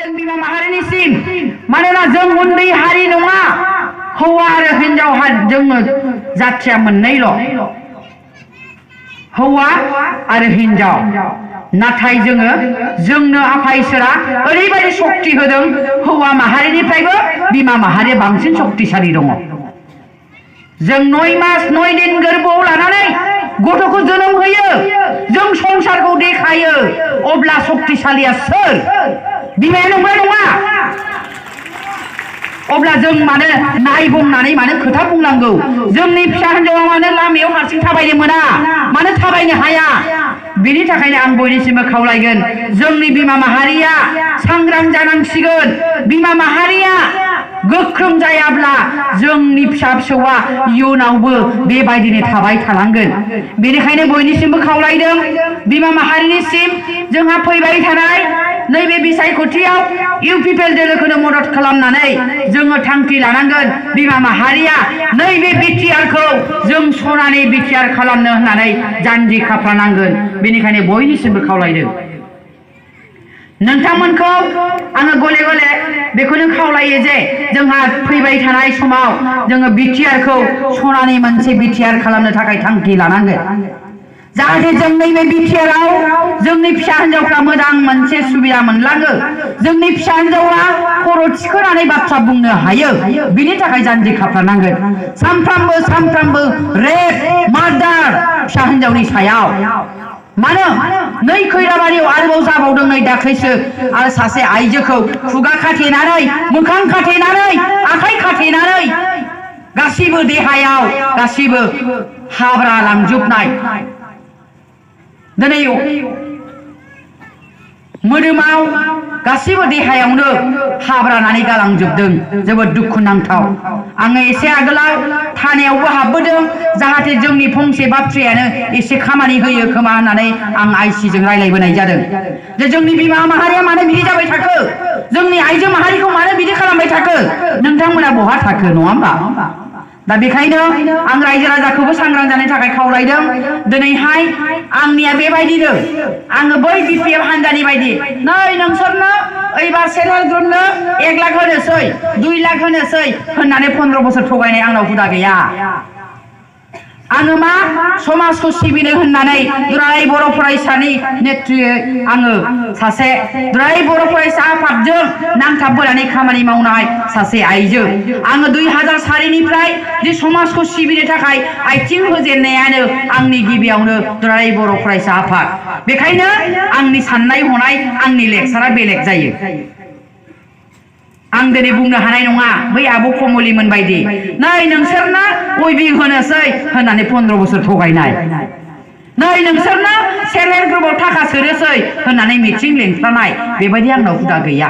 खावलायदों बिमा माहारिनिसिम मानोना जों उन्दै हारि नङा हौवा आरो हिनजावहा जोङो जाथिया मोननैल' हौवा आरो हिनजाव नाथाय जोंनो आफा इसोरा ओरैबायदि शक्ति होदों हौवा माहारिनिफ्रायबो बिमा माहारिया बांसिन शक्तिशाली दङ जों 9 मास 9 दिन गोरबोआव लानानै गथ'खौ जोनोम होयो जों संसारखौ देखायो अब्ला शक्तिशालिया सोर बिमाया नंगौना नङा अब्ला जों मानो नायबंनानै मानो खोथा बुंनांगौ जोंनि फिसा हिनजावा मानो लामायाव हारसिं थाबायनो मोना मानो थाबायनो हाया बेनि थाखायनो आं बयनिसिमबो खावलायगोन जोंनि बिमा माहारिया सांग्रां जानांसिगोन बिमा माहारिया गोख्रों जायाब्ला जोंनि फिसा फिसौआ इयुनावबो बेबायदिनो थाबाय थानांगोन बेनिखायनो बयनिसिमबो खावलायदों बिमा माहारिनिसिम जोंहा फैबाय थानाय नैबे बिसायख'थियाव इउपिपिएल दोलोखौनो मदद खालामनानै जोङो थांखि लानांगोन बिमा माहारिया नैबे बिटिआरखौ जों सनानि बिटिआर खालामनो होननानै जानजि खाफ्रानांगोन बेनिखायनो बयनिसिमबो खावलायदों नोंथांमोनखौ आङो गले गले बेखौनो खावलायो जे जोंहा फैबाय थानाय समाव जोङो बिटिआरखौ सनानि मोनसे बिटिआर खालामनो थाखाय थांखि लानांगोन जाहाथे जों नैबे बिटिआराव जोंनि फिसा हिनजावफ्रा मोजां मोनसे सुबिदा मोनलाङो जोंनि फिसा हिनजावा खर' थिखोनानै बाथ्रा बुंनो हायो बिनि थाखाय जानजि खाफ्रानांगोन सानफ्रामबो रेप मार्डार फिसा हिनजावनि सायाव मानो नै खैराबारियाव आरोबाव जाबावदों नै दाख्लैसो आरो सासे आइजोखौ खुगा खाथेनानै मोखां खाथेनानै आखाइ खाथेनानै गासिबो देहायाव गासिबो हाब्रा लांजोबनाय दिनै मोदोमाव गासिबो देहायावनो हाब्रानानै गालांजोबदों जोबोद दुखुनांथाव आङो एसे आगोलाव थानायावबो हाबबोदों जाहाथे जोंनि फंसे बाथ्रायानो एसे खामानि होयो खोमा होननानै आं आइसिजों रायलायबोनाय जादों जे जोंनि बिमा माहारिया मानो बिदि जाबाय थाखो जोंनि आइजो माहारिखौ मानो बिदि खालामबाय थाखो नोंथांमोना बहा थाखो नङा होमबा दा बेखायनो आं रायजो राजाखौबो सांग्रां जानो थाखाय खावलायदों दिनैहाय आंनिया बेबायदिनो आङो बै बिपिएफ हान्जानि बायदि नै नोंसोरनो एबार सेल्फ हेल्प ग्रुपनो 1 लाख होनोसै 2 लाख होनोसै होननानै 15 बोसोर थगायनाय आंनाव हुदा गैया आङो मा समाजखौ सिबिनो होननानै दुलाराय बर' फरायसानि नेत्रियै आङो सासे दुलाराय बर' फरायसा आफादजों नांथाबबोनानै खामानि मावनाय सासे आइजो आङो 2004 निफ्राय जे समाजखौ सिबिनो थाखाय आथिं होजेननायानो आंनि गिबियावनो दुलाराय बर' फरायसा आफाद बेखायनो आंनि साननाय हनाय आंनि लेक्सारा बेलेग जायो आं दिनै बुंनो हानाय नङा बै आब' कमलिमोन बायदि नै नोंसोरनो उइभिं होनोसै होननानै 15 बोसोर थगायनाय नै नोंसोरनो सेल्फ हेल्प ग्रुपआव थाखा सोनोसै होननानै मिटिं लिंफ्लानाय बेबायदि आंनाव हुदा गैया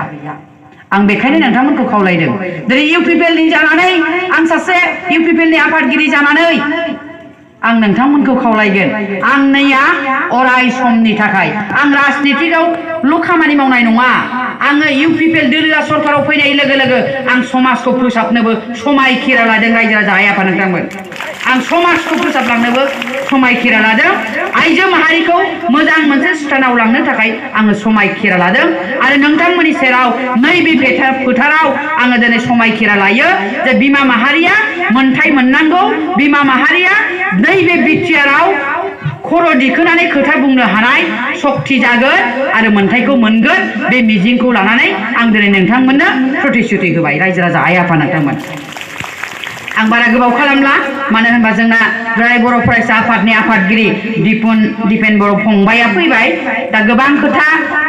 आं बेखायनो नोंथांमोनखौ खावलायदों दिनै इउपिपिएलनि जानानै आं सासे इउपिपिएलनि आफादगिरि जानानै आं नोंथांमोनखौ खावलायगोन आंनिया अराय समनि थाखाय आं राजनितिकआवल' खामानि मावनाय नङा आङो इउपिपिएल दोलोआ सरकाराव फैनाय लोगो लोगो आं समाजखौ फोसाबनोबो समायखिरा लादों रायजो राजा आइ आफा नोंथांमोन आं समाजखौ फोसाबलांनोबो समायखिरा लादों आइजो माहारिखौ मोजां मोनसे स्टानाव लांनो थाखाय आङो समायखिरा लादों आरो नोंथांमोननि सेराव नैबे फोथाराव आङो दिनै समायखिरा लायो जे बिमा माहारिया मोनथाय मोननांगौ बिमा माहारिया नैबे बिटिआराव खर' दिखोनानै खोथा बुंनो हानाय शक्ति जागोन आरो मोनथायखौ मोनगोन बे मिजिंखौ लानानै आं दिनै नोंथांमोननो प्रतिश्रुति होबाय रायजो राजा आइ आफा नोंथांमोन आं बारा गोबाव खालामला मानो होनबा जोंना दुलाराय बर' फरायसा आफादनि आफादगिरि दिपेन बर' फंबाया फैबाय दा गोबां खोथा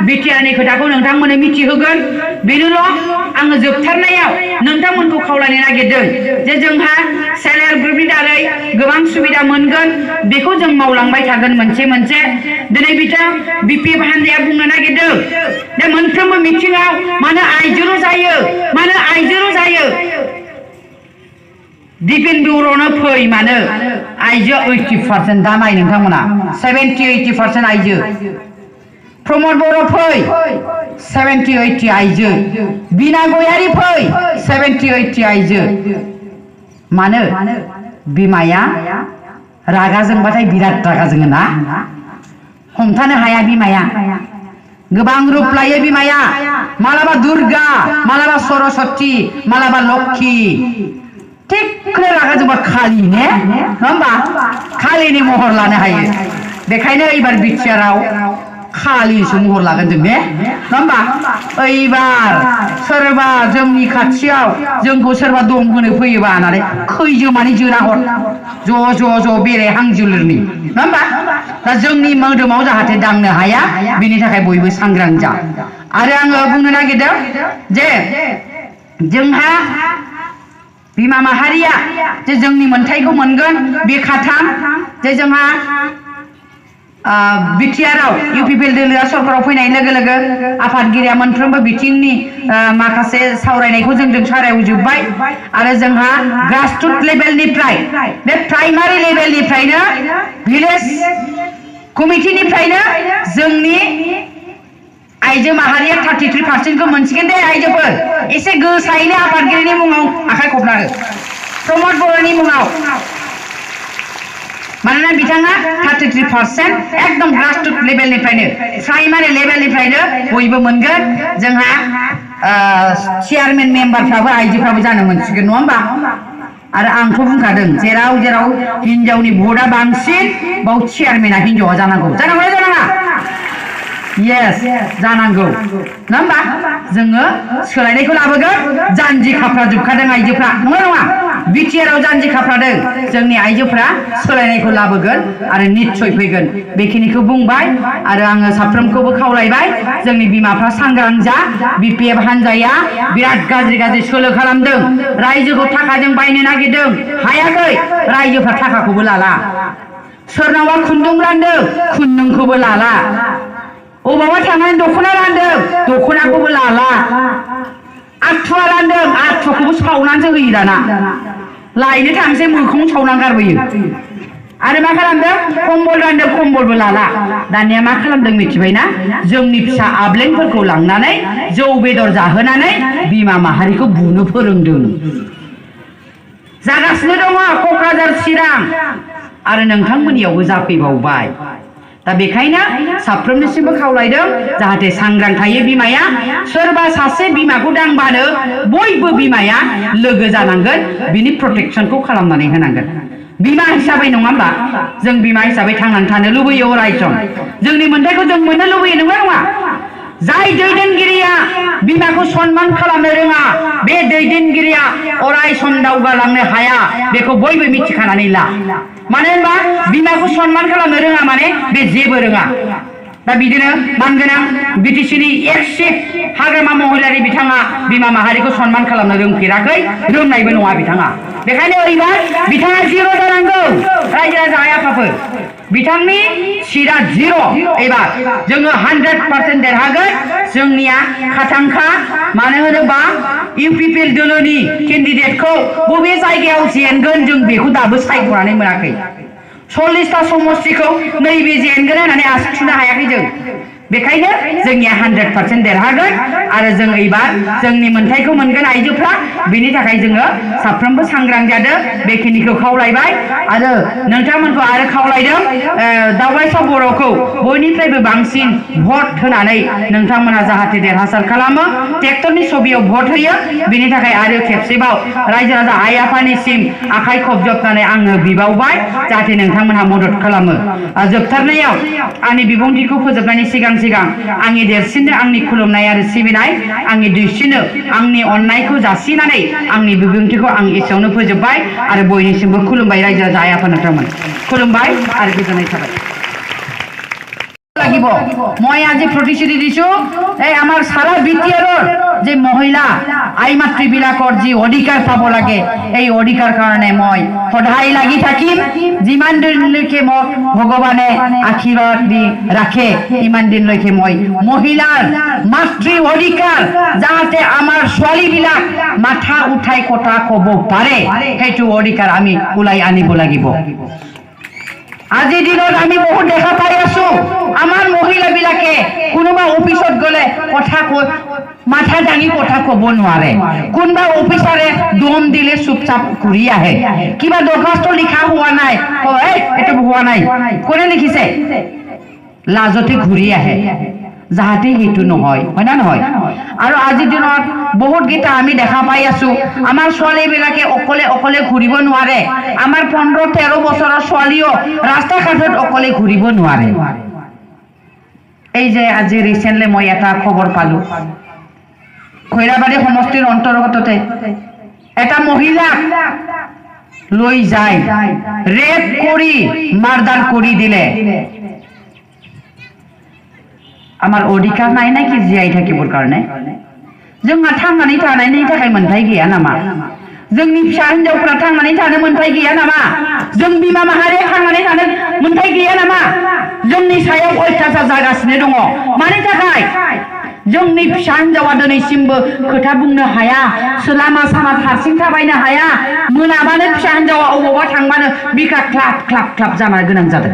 बिटिआरनि खोथाखौ नोंथांमोननो मिथिहोगोन बेनोल' आङो जोबथारनायाव नोंथांमोनखौ खावलायनो नागिरदों जे जोंहा सेल्फ हेल्प ग्रुपनि दारै गोबां सुबिदा मोनगोन बेखौ जों मावलांबाय थागोन मोनसे दिनै बिथां बिपिएफ हान्जाया बुंनो नागिरदों दा मोनफ्रोमबो मिथिङाव मानो आइजोल' जायो बिदुरनो फै मानो आइजो 80% दा नाय नोंथांमोना 70-80% आइजो प्रमद बर' फै 70-80 आइजो बिना गयारी फै 70-80 आइजो मानो बिमाया रागा जोंबाथाय बिराद रागा जोङो ना हमथानो हाया बिमाया गोबां रूप लायो बिमाया मालाबा दुर्गा मालाबा सरस्वती मालाबा लक्ष्मी थिगखौनो रागा जोंबा खालि ने नङा होमबा खालिनि महर लानो हायो बेखायनो एबार बिटिआरआव खालिसो महर लागोन जों ने नङा होमबा एबार सोरबा जोंनि खाथियाव जोंखौ सोरबा दम होनो फैयोबा होननानै खैजोमानि जोना हर ज' बेरे हांजुलुरनि नङा होमबा दा जोंनि मोदोमाव जाहाथे दांनो हाया बिनि थाखाय बयबो सांग्रां जा आरो आङो बुंनो नागिरदों जे जोंहा बिमा माहारिया जे जोंनि मोनथायखौ मोनगोन बे खाथाम जे जोंहा बिटिआरआव इउपिपिएल दोलोआ सरकाराव फैनाय लोगो लोगो आफादगिरिया मोनफ्रोमबो बिथिंनि माखासे सावरायनायखौ जों सावरायजोब्बाय आरो जोंहा ग्रासरुट लेभेलनिफ्राय बे प्राइमारि लेभेलनिफ्रायनो भिलेज कमिटिनिफ्रायनो जोंनि आइजो माहारिया 33% मोनसिगोन दे आइजोफोर एसे गोसायैनो आफादगिरिनि मुङाव आखाइ खबना हो प्रमद बर'नि मुङाव मानोना बिथाङा 33% एकदम ग्रासरुट लेभेलनिफ्रायनो प्राइमारि लेभेलनिफ्रायनो बयबो मोनगोन जोंहा चेयारमेन मेम्बारफ्राबो आइजोफ्राबो जानो मोनसिगोन नङा होमबा आरो आंथ' बुंखादों जेराव जेराव हिनजावनि भटआ बांसिन बाव चेयारमेना हिनजावा जानांगौ जानांगौ जानाङा Yes, जानांगौ नङा होमबा जोङो सोलायनायखौ लाबोगोन जानजि खाफ्रा जोबखादों आइजोफ्रा नङा नङा बिटिआरआव जानजि खाफ्रादों जोंनि आइजोफ्रा सोलायनायखौ लाबोगोन आरो निश्चय फैगोन बेखिनिखौ बुंबाय आरो आङो साफ्रोमखौबो खावलायबाय जोंनि बिमाफ्रा सांग्रां जा बिपिएफ हानजाया बिराद गाज्रि सोलो खालामदों रायजोखौ थाखाजों बायनो नागिरदों हायाखै रायजोफ्रा थाखाखौबो लाला सोरनावबा खुन्दुं रानदों खुन्दुंखौबो लाला अबावबा थांनानै दख'ना रानदों दख'नाखौबो लाला आथुवा रानदों आथुवाखौबो सावनानैसो होयो दाना लायनो थांसै मोखाङाव सावनानै गारबोयो आरो मा खालामदों कम्बल रानदों कम्बलबो लाला दानिया मा खालामदों मिथिबायना जोंनि फिसा आबलेंफोरखौ लांनानै जौ बेदर जाहोनानै बिमा माहारिखौ बुनो फोरोंदों जागासिनो दङ क'क्राझार चिरां आरो नोंथांमोननियावबो जाफैबावबाय दा बेखायनो साफ्रोमनिसिमबो खावलायदों जाहाथे सांग्रां थायो बिमाया सोरबा सासे बिमाखौ दांबानो बयबो बिमाया लोगो जानांगोन बिनि प्रटेक्शनखौ खालामनानै होनांगोन बिमा हिसाबै नङा होमबा जों बिमा हिसाबै थांनानै थानो लुबैयो अराय सम जोंनि मोनथायखौ जों मोननो लुबैयो नंगौ नङा जाय दैदेनगिरिया बिमाखौ सनमान खालामनो रोङा बे दैदेनगिरिया अराय सम दावगालांनो हाया बेखौ बयबो मिथिखानानै ला मानो होनबा बिमाखौ सनमान खालामनो रोङा माने बे जेबो रोङा दा बिदिनो मानगोनां बिटिसिनि एक्स चिफ हाग्रामा महिलारि बिथाङा बिमा माहारिखौ सनमान खालामनो रोंफेराखै रोंनायबो नङा बिथाङा बेखायनो ओरैबाय बिथाङा जिर' जानांगौ रायजो राजा आइ आफाफोर बिथांनि सिटआ जिर' एबार जोङो 100% देरहागोन जोंनिया खाथांखा मानो होनोबा इउपिपिएल दोलोनि केन्डिडेटखौ बबे जायगायाव जेनगोन जों बेखौ दाबो सायख'नानै मोनाखै 40टा समष्टिखौ नैबे जेनगोन होननानै आसा थुनो हायाखै जों बेखायनो जोंनिया 100% देरहागोन आरो जों एबार जोंनि मोनथायखौ मोनगोन आइजोफ्रा बेनि थाखाय जोङो साफ्रोमबो सांग्रां जादों बेखिनिखौ खावलायबाय आरो नोंथांमोनखौ आरो खावलायदों दावबायसा बर'खौ बयनिफ्रायबो बांसिन भट होनानै नोंथांमोना जाहाथे देरहासार खालामो ट्रेक्टरनि छबियाव भट होयो बेनि थाखाय आरो खेबसेबाव रायजो राजा आइ आफानिसिम आखाइ खबजबनानै आङो बिबावबाय जाहाथे नोंथांमोनहा मदद खालामो जोबथारनायाव आंनि बिबुंथिखौ फोजोबनायनि सिगां आंनि देरसिननो आंनि खुलुमनाय आरो सिबिनाय आंनि दुइसिननो आंनि अननायखौ जासिनानै आंनि बिबुंथिखौ आं एसेयावनो फोजोबबाय आरो बयनिसिमबो खुलुमबाय रायजो राजा आइ आफा नोंथांमोन खुलुमबाय आरो गोजोननाय थाबाय লাগিব মই আজি প্ৰতিশ্ৰুতি দিছো এই আমাৰ সারা বিটিআৰৰ যে মহিলা আই মাতৃবিলাকৰ যি অধিকাৰ পাব লাগে এই অধিকাৰ কাৰণে মই সদায় লাগি থাকিম যিমান দিনলৈকে মোক ভগৱানে আশীৰ্বাদ দি ৰাখে ইমান দিনলৈকে মই মহিলাৰ মাতৃ অধিকাৰ যাতে আমাৰ ছোৱালীবিলাক মাথা উঠাই কথা ক'ব পাৰে সেইটো অধিকাৰ আমি ওলাই আনিব লাগিব আজিৰ দিনত আমি বহুত দেখা পাই আছো আমাৰ মহিলাবিলাকে কোনোবা অফিসত গলে কথা কৈ মাথা দাঙি কথা ক'ব নোৱাৰে কোনোবা অফিসাৰে দম দিলে চুপচাপ ঘূৰি আহে কিবা দৰখাস্ত লিখা হোৱা নাই কয় এইটো হোৱা নাই কোনে লিখিছে লাজতে ঘূৰি আহে যাহাতে হেতু নহয় হয় না নহয় আৰু আজিৰ দিনত বহুত গীতা আমি দেখা পাই আছো আমাৰ ছোৱালীবিলাকে অকলে অকলে ঘূৰিব নোৱাৰে আমাৰ 15-13 বছৰৰ ছোৱালীও ৰাস্তা ঘাটত অকলে ঘূৰিব নোৱাৰে এই যে আজি ৰিসেন্টলি মই এটা খবৰ পালো খৈৰাবাৰী সমষ্টিৰ অন্তৰ্গততে এটা মহিলা লৈ যায় ৰেপ কৰি মাৰ্ডাৰ কৰি দিলে আমার অধিকার নাই নাকি জিয়াই থাকিবৰ কাৰণে जोंहा थांनानै थानायनि थाखाय मोनथाय गैया नामा जोंनि फिसा हिनजावफोरा थांनानै थानो मोनथाय गैया नामा जों बिमा माहारिया थांनानै थानो मोनथाय गैया नामा जोंनि सायाव अयथासार जागासिनो दङ मानि थाखाय जोंनि फिसा हिनजावा दिनैसिमबो खोथा बुंनो हाया लामा सामा हारसिं थाबायनो हाया मोनाबानो फिसा हिनजावा अबावबा थांबानो बिखा क्लाप क्लाप क्लाप जानो गोनां जादों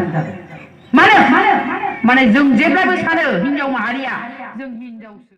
माने जों जेब्लाबो सानो हिनजाव माहारिया जों हिनजावसो